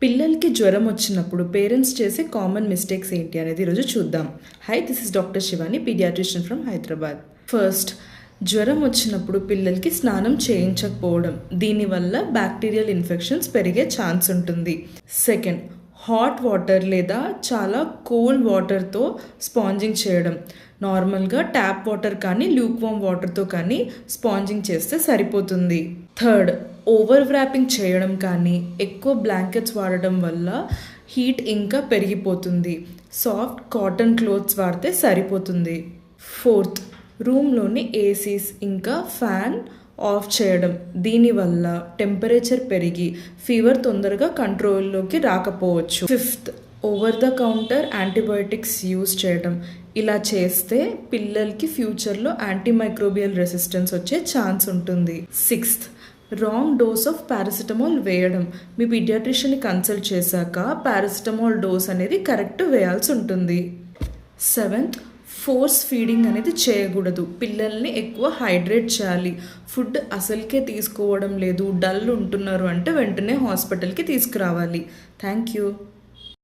పిల్లలకి జ్వరం వచ్చినప్పుడు పేరెంట్స్ చేసే కామన్ మిస్టేక్స్ ఏంటి అనేది ఈరోజు చూద్దాం. Hi, this is doctor Shivani, paediatrician from Hyderabad. First, జ్వరం వచ్చినప్పుడు పిల్లలకి స్నానం చేయించకపోవడం. దీనివల్ల బ్యాక్టీరియల్ ఇన్ఫెక్షన్స్ పెరిగే ఛాన్స్ ఉంటుంది. సెకండ్, హాట్ వాటర్ లేదా చాలా కోల్డ్ వాటర్తో స్పాంజింగ్ చేయడం. నార్మల్గా ట్యాప్ వాటర్ కానీ ల్యూక్వామ్ వాటర్తో కానీ స్పాంజింగ్ చేస్తే సరిపోతుంది. థర్డ్, ఓవర్ వ్రాపింగ్ చేయడం కానీ ఎక్కువ బ్లాంకెట్స్ వాడడం వల్ల హీట్ ఇంకా పెరిగిపోతుంది. సాఫ్ట్ కాటన్ క్లోత్స్ వాడితే సరిపోతుంది. ఫోర్త్, రూమ్లోని ఏసీస్ ఇంకా ఫ్యాన్ ఆఫ్ చేయడం. దీనివల్ల టెంపరేచర్ పెరిగి ఫీవర్ తొందరగా కంట్రోల్లోకి రాకపోవచ్చు. Fifth, over the counter antibiotics use చేయడం. ఇలా చేస్తే పిల్లలకి ఫ్యూచర్లో యాంటీమైక్రోబియల్ రెసిస్టెన్స్ వచ్చే ఛాన్స్ ఉంటుంది. Sixth, wrong dose of paracetamol వేయడం. మీ పీడియాట్రిషియన్ని కన్సల్ట్ చేశాక పారాసిటమాల్ డోస్ అనేది కరెక్ట్ వేయాల్సి ఉంటుంది. సెవెంత్, ఫోర్స్ ఫీడింగ్ అనేది చేయకూడదు. పిల్లల్ని ఎక్కువ హైడ్రేట్ చేయాలి. ఫుడ్ అసలుకే తీసుకోవడం లేదు, డల్ ఉంటున్నారు అంటే వెంటనే హాస్పిటల్కి తీసుకురావాలి. Thank you.